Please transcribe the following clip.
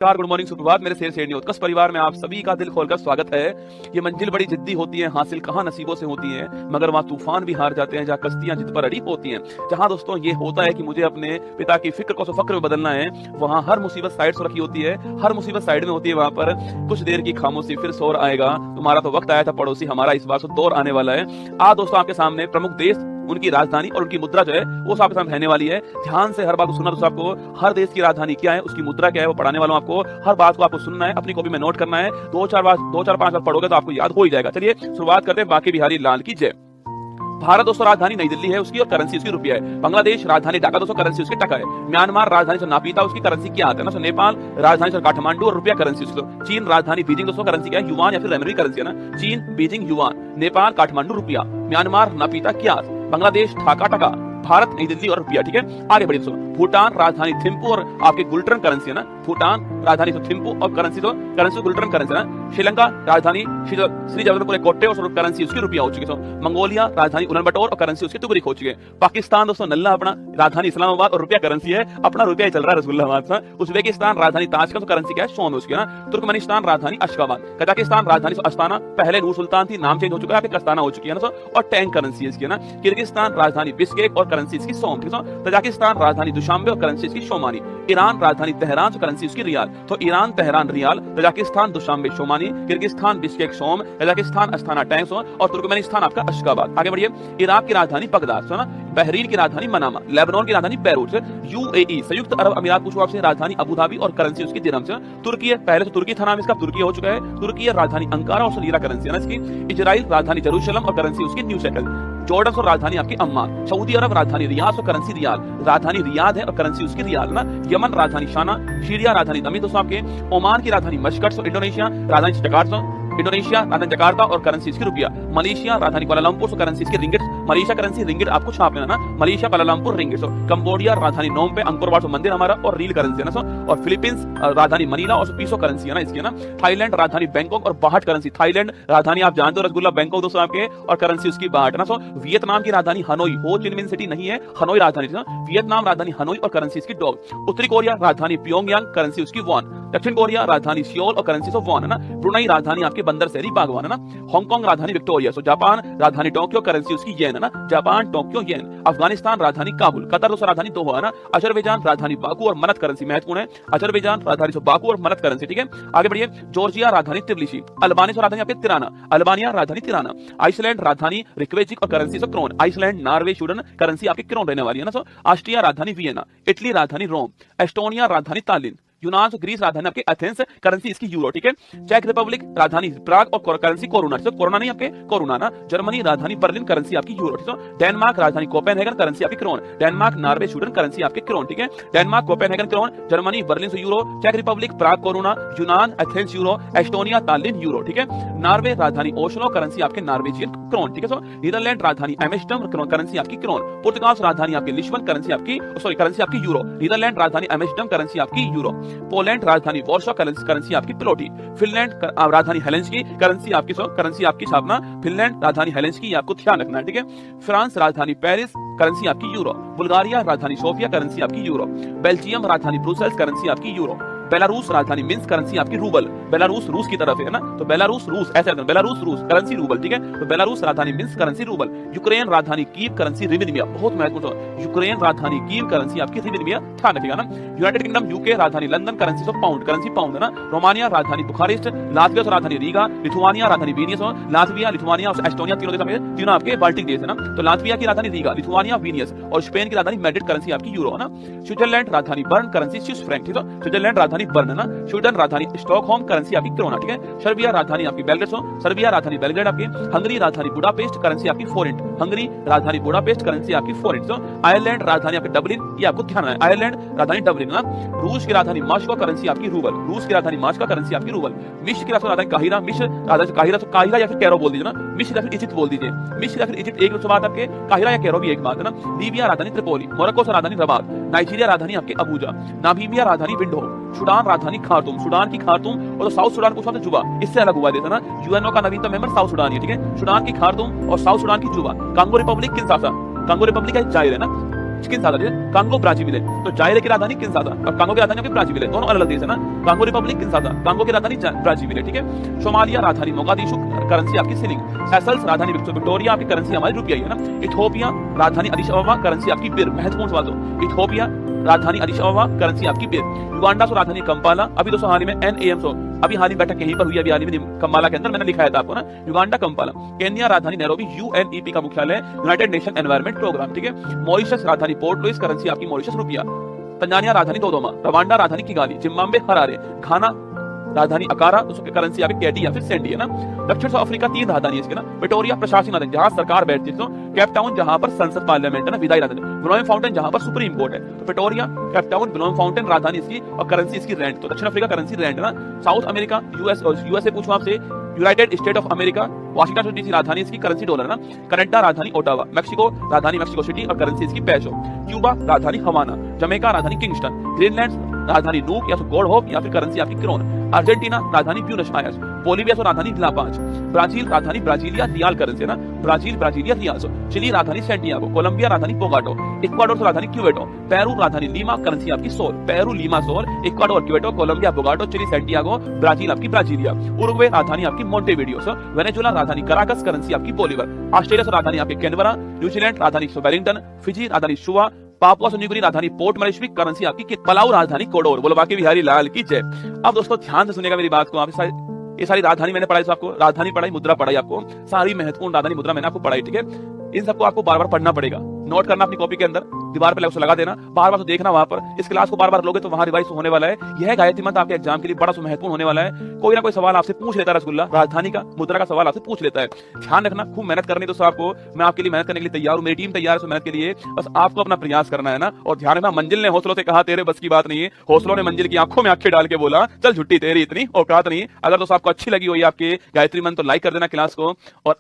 Good morning, सुप्रभात मेरे शेर शेरनी उत्कर्ष परिवार में आप सभी का दिल खोलकर स्वागत है। ये मंजिल बड़ी जिद्दी होती है, हासिल कहाँ नसीबों से होती है, मगर वहाँ तूफान भी हार जाते हैं जहाँ कश्तियां जिद पर अड़ी होती हैं। जहाँ दोस्तों ये होता है कि मुझे अपने पिता की फिक्र को फक्र में बदलना है, वहाँ हर मुसीबत साइड से रखी होती है, हर मुसीबत साइड में होती है। वहाँ पर कुछ देर की खामोशी, फिर शोर आएगा, तुम्हारा तो वक्त आया था पड़ोसी, हमारा इस बार से दौर आने वाला है। आज दोस्तों आपके सामने प्रमुख देश, उनकी राजधानी और उनकी मुद्रा जो है वो आपके सामने रहने वाली है। ध्यान से हर बात को सुनना। दोस्तों आपको हर देश की राजधानी क्या है, उसकी मुद्रा क्या है, वो पढ़ाने वालों आपको हर बात को आपको सुनना है, अपनी कॉपी में नोट करना है। दो चार पांच बार पढ़ोगे तो आपको याद हो ही जाएगा। चलिए शुरुआत करते हैं। बाकी बिहारी लाल की जय। भारत दोस्तों राजधानी नई दिल्ली है उसकी, और करेंसी उसकी रुपया है। बांग्लादेश राजधानी ढाका दोस्तों, करेंसी उसकी टका है। म्यांमार राजधानी से नापीता, उसकी करेंसी क्या आता है ना। नेपाल राजधानी से काठमांडू और रुपया करेंसी उसकी। चीन राजधानी बीजिंग दोस्तों, करेंसी क्या है, युआन या फिर रेमनबी करेंसी है ना। चीन बीजिंग युआन, नेपाल काठमांडू रुपया, म्यांमार नापीता क्या, बांग्लादेश ढाका टका, भारत नई दिल्ली और रुपया। ठीक है, आगे बढ़िए दोस्तों। भूटान राजधानी थिम्पू और आपके गुल्टर्न करेंसी है ना। भूटान राजधानी तो थिम्पू और करेंसी गुल्टर्न करेंसी है ना। श्रीलंका राजधानी श्री जगन्नाथपुर कोट्टे और करेंसी उसकी रुपया हो चुकी है। मंगोलिया राजधानी उलानबाटर और करेंसी उसकी तुगरिक हो चुकी है। पाकिस्तान दोस्तों नल्ला अपना राजधानी इस्लामाबाद और रुपया करेंसी है, अपना रुपया ही चल रहा है रसगुल्ला। उज्बेकिस्तान राजधानी ताशकंद, करेंसी क्या है, सोन उसकी है ना। तुर्कमेनिस्तान राजधानी अशगाबाद, कजाकिस्तान राजधानी अस्ताना, पहले नूर सुल्तान थी, नाम चेंज हो चुका है, कस्ताना हो चुकी है ना। और टैंक करेंसी इसकी है ना। किर्गिस्तान राजधानी बिश्केक और करेंसी इसकी सोम। तजाकिस्तान राजधानी दुशांबे और करेंसी इसकी शोमानी। ईरान राजधानी तेहरान, करेंसी उसकी रियाल। तो Iran Tehran rial, Tajikistan Dushanbe somoni, Kyrgyzstan Bishkek som, Kazakhstan Astana tenge और तुर्कमेनिस्तान आपका अशगाबाद। आगे बढ़िए। इराक की राजधानी बगदाद, बहरीन की राजधानी मनामा, लेबनान की राजधानी बैरूत, यूएई संयुक्त अरब अमीरात पूछो आपसे, राजधानी अबू धाबी और करेंसी उसकी दिरहम से। तुर्की, पहले तो तुर्की था नाम इसका, तुर्की हो चुका है। तुर्की राजधानी अंकारा और लीरा करेंसी है ना इसकी। इजराइल राजधानी जेरूशलम और करेंसी उसकी न्यू शेकल। जॉर्डन और राजधानी आपकी अम्मान। सऊदी अरब राजधानी रियाद और करेंसी रियाल, राजधानी रियाद है और करेंसी उसकी रियाल ना। यमन राजधानी शाना, सीरिया राजधानी नमी दोस्तों आपके। ओमान की राजधानी मस्कट, इंडोनेशिया राजधानी जकार्ता, इंडोनेशिया राजधानी जकार्ता और करेंसी इसकी रुपया। मलेशिया राजधानी कुआलालंपुर, करेंसी इसकी रिंगिट। मलेशिया करेंसी रिंगिट आपको छाप लेना ना, मलेशिया कुआलालंपुर रिंगिट। कंबोडिया राजधानी नोम पे, अंकोर वाट मंदिर हमारा और रील करेंसी है ना। और फिलीपींस राजधानी मनीला और पीसो करेंसी है ना इसकी ना। थाईलैंड राजधानी बैंकॉक और बाहट करेंसी। थाईलैंड राजधानी आप जानते हो रसगुल्ला, बैंकॉक दोस्तों आपके, और करेंसी उसकी बाहट है ना। वियतनाम की राजधानी हनोई, हो चिन मिन सिटी नहीं है, हनोई राजधानी ना। वियतनाम राजधानी हनोई और करेंसी इसकी डॉग। उत्तरी कोरिया राजधानी प्योंगयांग, करेंसी उसकी वॉन। दक्षिण कोरिया राजधानी सियोल और करेंसी ऑफ वॉन है ना। ब्रुनई राजधानी आपकी बंदर शहरी बागवान है ना। हांगकांग राजधानी विक्टोरिया। जापान राजधानी टोक्यो, करेंसी उसकी येन है ना। जापान टोक्यो येन। अफगानिस्तान राजधानी काबुल। कतर दोस्तों राजधानी दोहा है ना। अजरबैजान राजधानी बाकू और मनत, करेंसी महत्वपूर्ण है, अजरबैजान राजधानी बाकू और मनत करेंसी। ठीक है, आगे बढ़िए। जॉर्जिया राजधानी तिब्लिसी। अल्बानिया राजधानी आपके तिराना, अल्बानिया राजधानी तिराना। आइसलैंड राजधानी रिक्वेजिक और करेंसी से krone. Iceland, Norway, Sweden currency आपकी क्रोन रहने वाली है ना। ऑस्ट्रिया राजधानी वियना। इटली राजधानी रोम। एस्टोनिया राजधानी तालिन। यूनान ग्रीस राजधानी आपके एथेंस, करेंसी इसकी यूरो। ठीक है, चेक रिपब्लिक राजधानी प्राग और करेंसी कोरोना। कोरोना नहीं आपके, कोरोना ना। जर्मनी राजधानी बर्लिन, करेंसी आपकी यूरो। ठीक है, डेनमार्क राजधानी कोपेनहेगन, करेंसी आपकी krone. Denmark, Norway, Sweden currency आपके क्रोन। ठीक है, Denmark Copenhagen krone, Germany Berlin से यूरो, चेक रिपब्लिक प्राग कोरोना, यूनान Athens euro, Estonia Tallinn euro. ठीक है, नॉर्वे राजधानी ओस्लो, करेंसी आपके नॉर्वेजियन क्रोन। ठीक है, नीदरलैंड राजधानी एम्स्टर्डम, करेंसी आपकी क्रोन। पुर्तगाल राजधानी आपकी लिस्बन, करेंसी आपकी यूरो। नीदरलैंड राजधानी एम्स्टर्डम, करेंसी आपकी यूरो। पोलैंड राजधानी वॉर्सो, करेंसी आपकी प्लोटी। फिनलैंड राजधानी हेलेंस्की, करेंसी आपकी छापना। फिनलैंड राजधानी हेलेंस्की, आपको ध्यान रखना है। ठीक है, फ्रांस राजधानी पेरिस, करेंसी आपकी यूरो। बुल्गारिया राजधानी सोफिया, करेंसी आपकी यूरो। बेल्जियम राजधानी ब्रुसेल्स, करेंसी आपकी यूरो। बेलारूस राजधानी मिन्स्क, करेंसी आपकी रूबल। बेलारूस रूस की तरफ है ना, तो बेलारूस रूस ऐसे, बेलारूस रूस करेंसी रूबल। ठीक है, तो बेलारूस राजधानी मिन्स्क, करेंसी रूबल। यूक्रेन राजधानी कीव, करेंसी रिविनिमिया, बहुत महत्वपूर्ण। यूक्रेन राजधानी कीव, करेंसी आपकी रिविनिमिया, ध्यान रखिएगा ना। यूनाइटेड किंगडम यूके राजधानी London, currency of pound, currency pound है ना। रोमानिया राजधानी बुखारेस्ट। लात्विया राजधानी रीगा। लिथुआनिया राजधानी विनियस। लात्विया, लिथुआनिया और एस्टोनिया तीनों आपके बाल्टिक देश है ना। तो लात्विया की राजधानी रीगा, लिथुआनिया विनियस, और स्पेन की राजधानी मैड्रिड, करेंसी आपकी यूरो है ना। स्विट्जरलैंड राजधानी बर्न, करेंसी स्विस फ्रैंक। ठीक है, स्विट्जरलैंड राजधानी बर्न है ना। स्वीडन राजधानी स्टॉकहोम, करेंसी आपकी क्रोना। ठीक है, सर्बिया राजधानी आपकी बेलग्रेड, सर्बिया राजधानी बेलग्रेड आपकी। हंगरी राजधानी बुडापेस्ट, करेंसी आपकी फोरेंट। हंगरी राजधानी बुडापेस्ट, करेंसी आपकी फोरेंट। आयरलैंड राजधानी आपकी डबलिन, ये आपको ध्यान है, आयरलैंड राजधानी डबलिन ना। रूस की राजधानी मॉस्को, करेंसी आपकी रूबल। रूस की राजधानी मॉस्को, करेंसी आपकी रूबल। मिस्र की राजधानी काहिरा, मिस्र राजधानी काहिरा या फिर कैरो बोल दीजिए ना। मिस्र या फिर इजिप्ट बोल दीजिए। मिस्र या फिर इजिप्ट एक बात आपके, काहिरा या कैरो भी एक बात है ना। लीबिया राजधानी त्रिपोली। मोरक्को से राजधानी रबात। नाइजीरिया राजधानी आपकी अबूजा। नामीबिया राजधानी विंडो। सूडान राजधानी खार्तूम, सूडान की खार्तूम, और तो साउथ सूडान को जुबा, इससे अलग हुआ देता ना। यूएनओ का नवीनतम मेंबर साउथ सूडान है। ठीक है, सूडान की खार्तूम और साउथ सूडान की जुबा। Congo Republic Kinshasa, Congo Republic का जाहिर है ना, किनशासा। कांगो ब्राजीविल है। तो जायरे की राजधानी किंशासा और कांगो की राजधानी ब्राजीविल है, दोनों अलग अलग देश है ना। कांगो रिपब्लिक किंशासा, कांगो की राजधानी ब्राजीविल है, ठीक है। सोमालिया राजधानी मोगादिशु, करेंसी आपकी शिलिंग। सेशल्स राजधानी विक्टोरिया, आपकी करेंसी हमारी रुपया ही है ना। इथियोपिया राजधानी अदिस अबबा, करेंसी आपकी बिर। महत्वपूर्ण सवाल तो इथियोपिया राजधानी अदिस अबबा, करेंसी आपकी बिर। युगांडा सो राजधानी कंपाला। अभी दोस्तों हाल ही में NAM सो अभी हाल ही बैठक यहीं पर हुई, अभी हाल ही में कंपाला के अंदर, मैंने लिखाया था आपको ना, युगांडा कंपाला। केन्या राजधानी नैरोबी, UNEP का मुख्यालय यूनाइटेड नेशन एनवायरनमेंट प्रोग्राम, ठीक है। मॉरिशस राजधानी पोर्ट लुइस, करेंसी आपकी मॉरिशस रुपया। तंजानिया राजधानी दोदोमा। रवांडा राजधानी किगाली। Zimbabwe Harare. घाना राजधानी अकारा, उसकी करेंसी आपकी कैटी या फिर सेंडी है ना। दक्षिण अफ्रीका 3 राजधानी है इसके ना। विक्टोरिया प्रशासनिक राजधानी जहां सरकार बैठती है, तो केप टाउन जहां पर संसद पार्लियामेंट है ना, विधायी राजधानी। ब्लोएम फाउंटेन जहां पर सुप्रीम कोर्ट है। तो विक्टोरिया, केप टाउन, ब्लोएम फाउंटेन राजधानी इसकी और करेंसी इसकी रैंड। तो दक्षिण अफ्रीका करेंसी रैंड है ना। साउथ अमेरिका यूएसए पूछूं आपसे, United state of America, Washington DC राजधानी इसकी, करेंसी डॉलर है ना। कनाडा राजधानी ओटावा। मेक्सिको राजधानी मेक्सिको सिटी और करेंसी इसकी पेसो। क्यूबा राजधानी हवाना। जमैका राजधानी किंगस्टन। ग्रीनलैंड राजधानी नूक या तो गॉड होप या फिर करेंसी आपकी क्रोन। अर्जेंटीना राजधानी ब्यूनस आयर्स। बोलिविया सो राजधानी ला पांच। ब्राजील राजधानी ब्राजीलिया रियाल, करेंसी है ना। Brazil Brasilia real. चिली राजधानी सेंटियागो। कोलंबिया राजधानी बोगाटो। इक्वाडोर सो राजधानी क्यूबेटो। पेरू राजधानी लीमा, करेंसी आपकी sol. Peru Lima sol. Ecuador क्यूबेटो। Colombia Bogota. Chile Santiago. Brazil आपकी ब्राजीलिया। उरुग्वे राजधानी आपकी मोंटेविडियो। वेनेजुला राजधानी कराकस, करेंसी आपकी बोलीवर। ऑस्ट्रेलिया से राजधानी आपकी कैनबरा। न्यूजीलैंड राजधानी वेलिंगटन। फिजी राजधानी शुआ। पापुआ न्यू गिनी राजधानी पोर्ट मोरेस्बी, करेंसी आपकी पलाऊ राजधानी कोडोर। बोलो बाकी बिहारी लाल की जय। अब दोस्तों ध्यान से सुनिएगा मेरी बात को। आप ये सारी राजधानी मैंने पढ़ाई, आपको राजधानी पढ़ाई, मुद्रा पढ़ाई, आपको सारी महत्वपूर्ण राजधानी मुद्रा मैंने आपको पढ़ाई, ठीक है। इन सबको आपको बार बार पढ़ना पड़ेगा, नोट करना अपनी कॉपी के अंदर, दीवार पे लगा देना, बार बार तो देखना वहां पर। इस क्लास को बार बार लोगे तो वहां रिवाइज होने वाला है। यह गायत्री मंत्र आपके एग्जाम के लिए बड़ा महत्वपूर्ण होने वाला है। कोई ना कोई सवाल आपसे पूछ लेता है, रसगुल्ला राजधानी का, मुद्रा का सवाल आपसे पूछ लेता है। ध्यान रखना, खूब मेहनत करनी। दोस्तों आपको, मैं आपके लिए मेहनत करने के लिए तैयार हूं, मेरी टीम तैयार है मेहनत के लिए। बस आपको अपना प्रयास करना है ना। और ध्यान रखना, मंजिल ने हौसलों से कहा तेरे बस की बात नहीं है, हौसलों ने मंजिल की आंखों में आंखें डाल के बोला चल झुट्टी तेरी इतनी औकात नहीं। अगर दोस्तों आपको अच्छी लगी हो ये आपके गायत्री मंत्र तो लाइक कर देना क्लास को। और